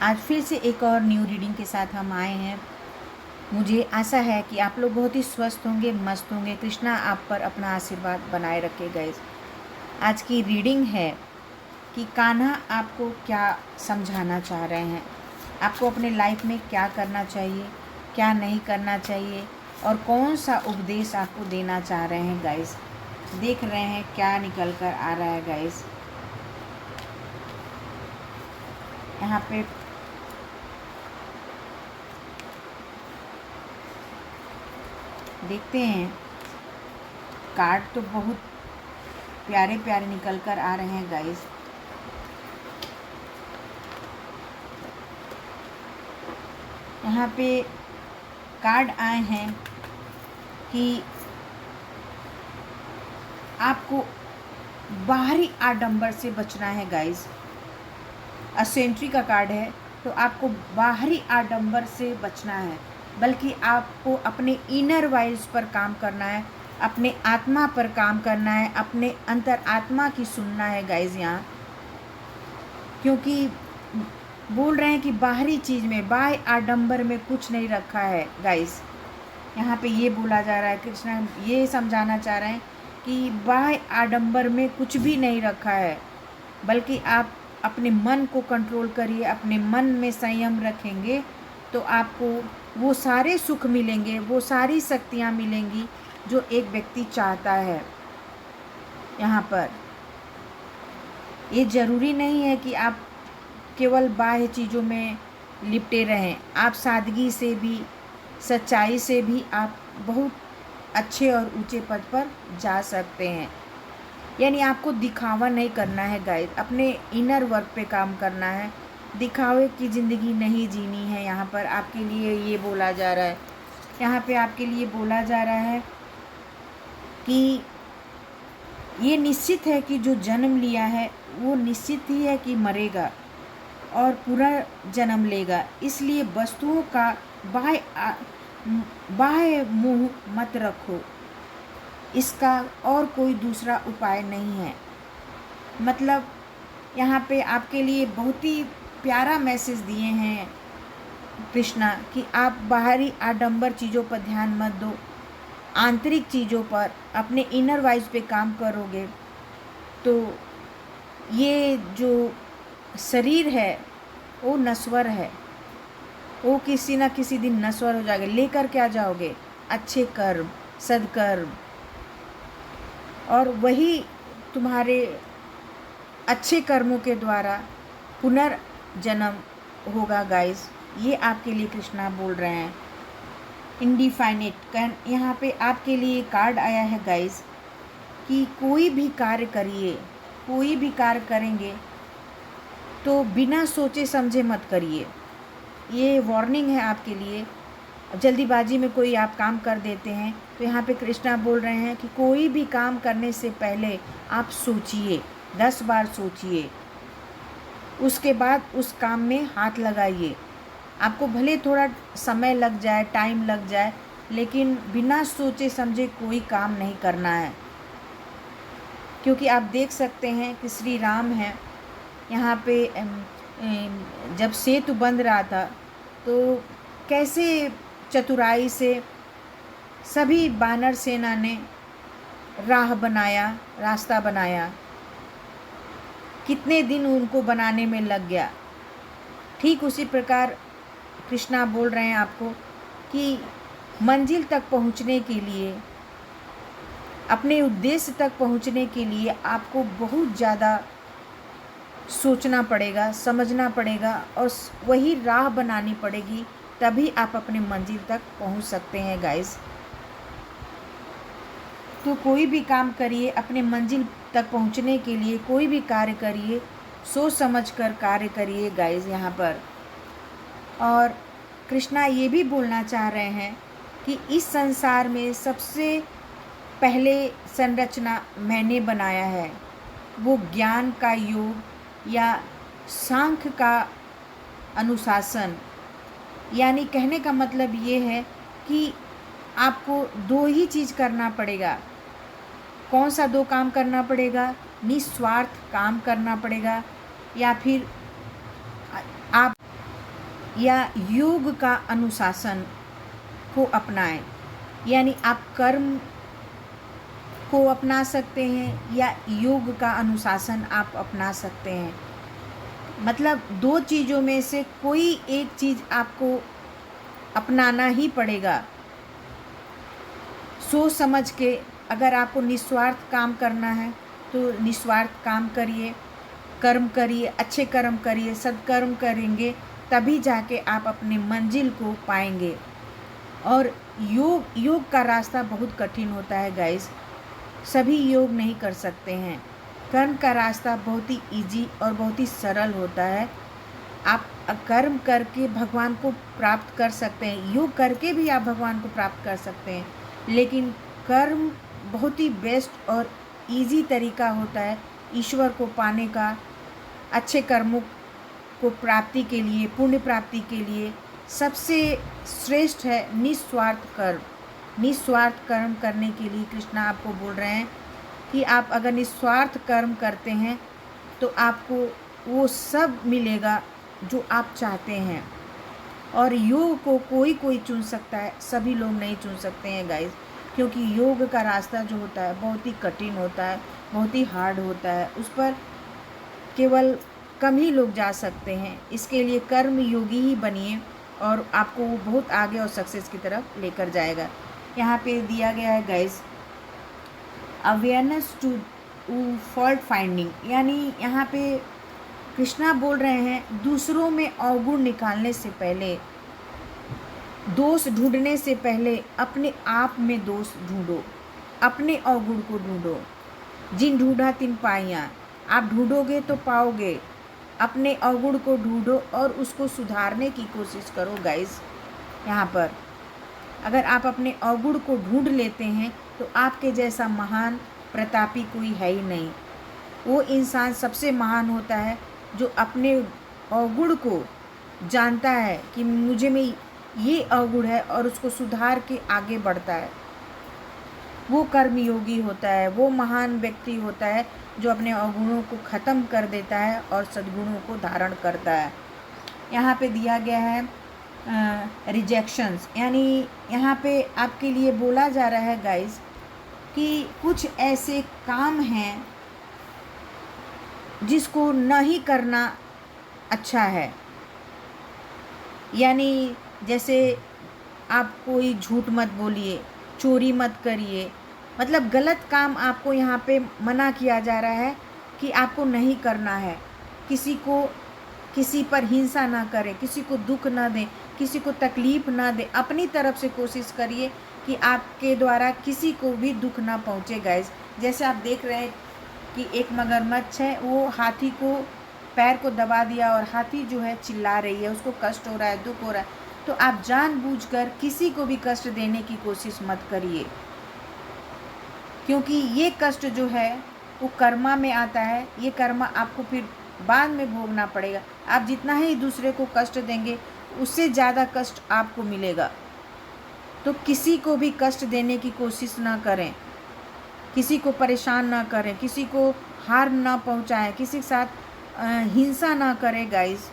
आज फिर से एक और न्यू रीडिंग के साथ हम आए हैं। मुझे आशा है कि आप लोग बहुत ही स्वस्थ होंगे, मस्त होंगे। कृष्णा आप पर अपना आशीर्वाद बनाए रखे गाइस। आज की रीडिंग है कि कान्हा आपको क्या समझाना चाह रहे हैं, आपको अपने लाइफ में क्या करना चाहिए, क्या नहीं करना चाहिए और कौन सा उपदेश आपको देना चाह रहे हैं गाइस। देख रहे हैं क्या निकल कर आ रहा है गाइस। यहाँ पे देखते हैं, कार्ड तो बहुत प्यारे प्यारे निकल कर आ रहे हैं गाइस। यहाँ पे कार्ड आए हैं कि आपको बाहरी आडंबर से बचना है गाइस। असेंट्री का कार्ड है, तो आपको बाहरी आडंबर से बचना है, बल्कि आपको अपने इनर वाइज पर काम करना है, अपने आत्मा पर काम करना है, अपने अंतर आत्मा की सुनना है गाइस यहाँ। क्योंकि बोल रहे हैं कि बाहरी चीज़ में, बाह्य आडंबर में कुछ नहीं रखा है गाइस। यहाँ पे ये बोला जा रहा है, कृष्णा ये समझाना चाह रहे हैं कि बाह्य आडंबर में कुछ भी नहीं रखा है, बल्कि आप अपने मन को कंट्रोल करिए। अपने मन में संयम रखेंगे तो आपको वो सारे सुख मिलेंगे, वो सारी शक्तियाँ मिलेंगी जो एक व्यक्ति चाहता है। यहाँ पर ये ज़रूरी नहीं है कि आप केवल बाह्य चीज़ों में लिपटे रहें। आप सादगी से भी, सच्चाई से भी आप बहुत अच्छे और ऊंचे पद पर जा सकते हैं। यानी आपको दिखावा नहीं करना है गाइस, अपने इनर वर्क पे काम करना है। दिखावे की ज़िंदगी नहीं जीनी है। यहाँ पर आपके लिए ये बोला जा रहा है, यहाँ पे आपके लिए बोला जा रहा है कि ये निश्चित है कि जो जन्म लिया है वो निश्चित ही है कि मरेगा और पूरा जन्म लेगा। इसलिए वस्तुओं का बाह्य मुँह मत रखो, इसका और कोई दूसरा उपाय नहीं है। मतलब यहाँ पे आपके लिए बहुत ही प्यारा मैसेज दिए हैं कृष्णा कि आप बाहरी आडंबर चीज़ों पर ध्यान मत दो, आंतरिक चीज़ों पर, अपने इनर वाइज पे काम करोगे तो ये जो शरीर है वो नश्वर है, वो किसी ना किसी दिन नश्वर हो जाएगा। लेकर क्या जाओगे? अच्छे कर्म, सद्कर्म, और वही तुम्हारे अच्छे कर्मों के द्वारा पुनर्जन्म होगा गाइस। ये आपके लिए कृष्णा बोल रहे हैं। इनडिफाइनेट यहाँ पे आपके लिए कार्ड आया है गाइस कि कोई भी कार्य करिए, कोई भी कार्य करेंगे तो बिना सोचे समझे मत करिए। ये वार्निंग है आपके लिए। जल्दीबाजी में कोई आप काम कर देते हैं तो यहाँ पे कृष्णा बोल रहे हैं कि कोई भी काम करने से पहले आप सोचिए, 10 बार सोचिए, उसके बाद उस काम में हाथ लगाइए। आपको भले थोड़ा समय लग जाए, टाइम लग जाए, लेकिन बिना सोचे समझे कोई काम नहीं करना है। क्योंकि आप देख सकते हैं कि श्री राम हैं, यहाँ पे जब सेतु बंध रहा था तो कैसे चतुराई से सभी वानर सेना ने राह बनाया, रास्ता बनाया, कितने दिन उनको बनाने में लग गया। ठीक उसी प्रकार कृष्णा बोल रहे हैं आपको कि मंजिल तक पहुंचने के लिए, अपने उद्देश्य तक पहुंचने के लिए आपको बहुत ज़्यादा सोचना पड़ेगा, समझना पड़ेगा और वही राह बनानी पड़ेगी, तभी आप अपने मंजिल तक पहुंच सकते हैं गाइस। तो कोई भी काम करिए, अपने मंजिल तक पहुंचने के लिए कोई भी कार्य करिए, सोच समझ कर कार्य करिए गाइस यहाँ पर। और कृष्णा ये भी बोलना चाह रहे हैं कि इस संसार में सबसे पहले संरचना मैंने बनाया है, वो ज्ञान का योग या सांख्य का अनुशासन। यानी कहने का मतलब ये है कि आपको 2 ही चीज़ करना पड़ेगा। कौन सा 2 काम करना पड़ेगा? निस्वार्थ काम करना पड़ेगा, या फिर आप या योग का अनुशासन को अपनाएं। यानी आप कर्म को अपना सकते हैं या योग का अनुशासन आप अपना सकते हैं। मतलब दो चीज़ों में से कोई एक चीज़ आपको अपनाना ही पड़ेगा। सोच समझ के, अगर आपको निस्वार्थ काम करना है तो निस्वार्थ काम करिए, कर्म करिए, अच्छे कर्म करिए, सत्कर्म करेंगे तभी जाके आप अपने मंजिल को पाएंगे। और योग का रास्ता बहुत कठिन होता है गाइस, सभी योग नहीं कर सकते हैं। कर्म का रास्ता बहुत ही इजी और बहुत ही सरल होता है। आप कर्म करके भगवान को प्राप्त कर सकते हैं, योग करके भी आप भगवान को प्राप्त कर सकते हैं, लेकिन कर्म बहुत ही बेस्ट और इजी तरीका होता है ईश्वर को पाने का। अच्छे कर्मों को प्राप्ति के लिए, पुण्य प्राप्ति के लिए सबसे श्रेष्ठ है निस्वार्थ कर्म। निस्वार्थ कर्म करने के लिए कृष्णा आपको बोल रहे हैं कि आप अगर निस्वार्थ कर्म करते हैं तो आपको वो सब मिलेगा जो आप चाहते हैं। और योग को कोई कोई चुन सकता है, सभी लोग नहीं चुन सकते हैं गाइस, क्योंकि योग का रास्ता जो होता है बहुत ही कठिन होता है, बहुत ही हार्ड होता है, उस पर केवल कम ही लोग जा सकते हैं। इसके लिए कर्म योगी ही बनिए और आपको वो बहुत आगे और सक्सेस की तरफ लेकर जाएगा। यहाँ पे दिया गया है guys, awareness to fault finding. यानी यहाँ पे कृष्णा बोल रहे हैं दूसरों में अवगुण निकालने से पहले, दोष ढूंढने से पहले अपने आप में दोष ढूंढो, अपने अवगुण को ढूंढो। जिन ढूंढा तिन पाइयाँ, आप ढूंढोगे तो पाओगे। अपने अवगुण को ढूंढो और उसको सुधारने की कोशिश करो गाइस। यहाँ पर अगर आप अपने अवगुण को ढूंढ लेते हैं तो आपके जैसा महान प्रतापी कोई है ही नहीं। वो इंसान सबसे महान होता है जो अपने अवगुण को जानता है कि मुझे में ये अवगुण है और उसको सुधार के आगे बढ़ता है। वो कर्मयोगी होता है, वो महान व्यक्ति होता है जो अपने अवगुणों को ख़त्म कर देता है और सद्गुणों को धारण करता है। यहाँ पे दिया गया है रिजेक्शंस। यानी यहाँ पे आपके लिए बोला जा रहा है गाइस कि कुछ ऐसे काम हैं जिसको नहीं करना अच्छा है। यानी जैसे आप कोई झूठ मत बोलिए, चोरी मत करिए, मतलब गलत काम आपको यहाँ पे मना किया जा रहा है कि आपको नहीं करना है। किसी पर हिंसा ना करें, किसी को दुख ना दें, किसी को तकलीफ़ ना दें। अपनी तरफ से कोशिश करिए कि आपके द्वारा किसी को भी दुख ना पहुँचे गाइस। जैसे आप देख रहे हैं कि एक मगरमच्छ है, वो हाथी को पैर को दबा दिया और हाथी जो है चिल्ला रही है, उसको कष्ट हो रहा है, दुख हो रहा है। तो आप जानबूझकर किसी को भी कष्ट देने की कोशिश मत करिए, क्योंकि ये कष्ट जो है वो कर्मा में आता है। ये कर्मा आपको फिर बाद में भोगना पड़ेगा। आप जितना ही दूसरे को कष्ट देंगे उससे ज़्यादा कष्ट आपको मिलेगा। तो किसी को भी कष्ट देने की कोशिश ना करें, किसी को परेशान ना करें, किसी को हार्म ना पहुंचाएं, किसी के साथ हिंसा ना करें गाइस।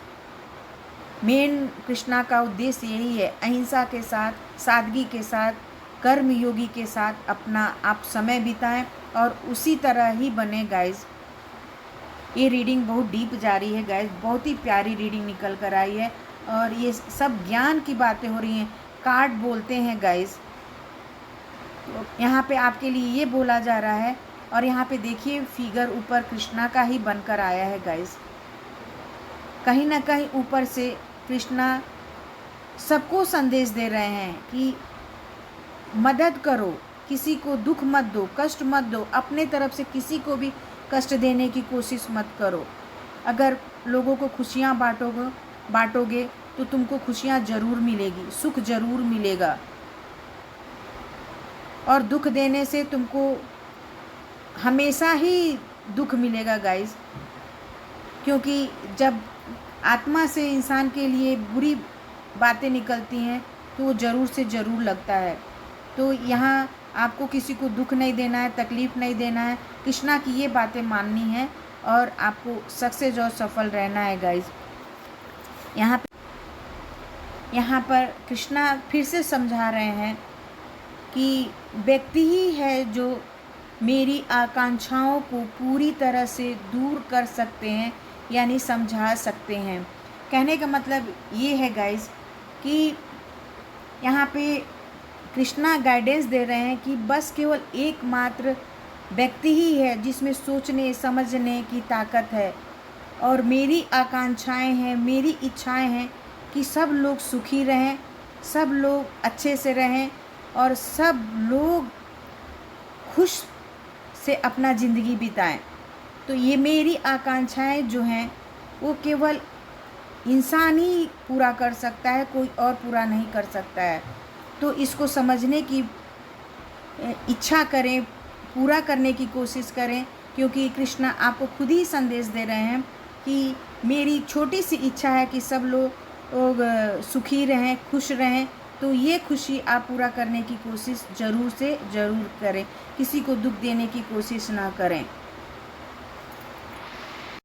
मेन कृष्णा का उद्देश्य यही है, अहिंसा के साथ, सादगी के साथ, कर्म योगी के साथ अपना आप समय बिताएं और उसी तरह ही बने गाइस। ये रीडिंग बहुत डीप जा रही है गाइस, बहुत ही प्यारी रीडिंग निकल कर आई है और ये सब ज्ञान की बातें हो रही हैं। कार्ड बोलते हैं गाइस, तो यहाँ पे आपके लिए ये बोला जा रहा है। और यहाँ पे देखिए फिगर ऊपर कृष्णा का ही बनकर आया है गाइस। कहीं ना कहीं ऊपर से कृष्णा सबको संदेश दे रहे हैं कि मदद करो, किसी को दुख मत दो, कष्ट मत दो, अपने तरफ से किसी को भी कष्ट देने की कोशिश मत करो। अगर लोगों को खुशियाँ बांटोगे तो तुमको खुशियाँ ज़रूर मिलेगी, सुख ज़रूर मिलेगा। और दुख देने से तुमको हमेशा ही दुख मिलेगा गाइस, क्योंकि जब आत्मा से इंसान के लिए बुरी बातें निकलती हैं तो वो ज़रूर से ज़रूर लगता है। तो यहाँ आपको किसी को दुख नहीं देना है, तकलीफ़ नहीं देना है, कृष्णा की ये बातें माननी है और आपको सक्सेस और सफल रहना है गाइस। यहाँ पे यहाँ पर कृष्णा फिर से समझा रहे हैं कि व्यक्ति ही है जो मेरी आकांक्षाओं को पूरी तरह से दूर कर सकते हैं, यानी समझा सकते हैं। कहने का मतलब ये है गाइस कि यहाँ पे कृष्णा गाइडेंस दे रहे हैं कि बस केवल एकमात्र व्यक्ति ही है जिसमें सोचने समझने की ताकत है, और मेरी आकांक्षाएं हैं, मेरी इच्छाएं हैं कि सब लोग सुखी रहें, सब लोग अच्छे से रहें और सब लोग खुश से अपना ज़िंदगी बिताएं। तो ये मेरी आकांक्षाएं जो हैं वो केवल इंसान ही पूरा कर सकता है, कोई और पूरा नहीं कर सकता है। तो इसको समझने की इच्छा करें, पूरा करने की कोशिश करें, क्योंकि कृष्णा आपको खुद ही संदेश दे रहे हैं कि मेरी छोटी सी इच्छा है कि सब लोग सुखी रहें, खुश रहें। तो ये खुशी आप पूरा करने की कोशिश ज़रूर से ज़रूर करें, किसी को दुख देने की कोशिश ना करें।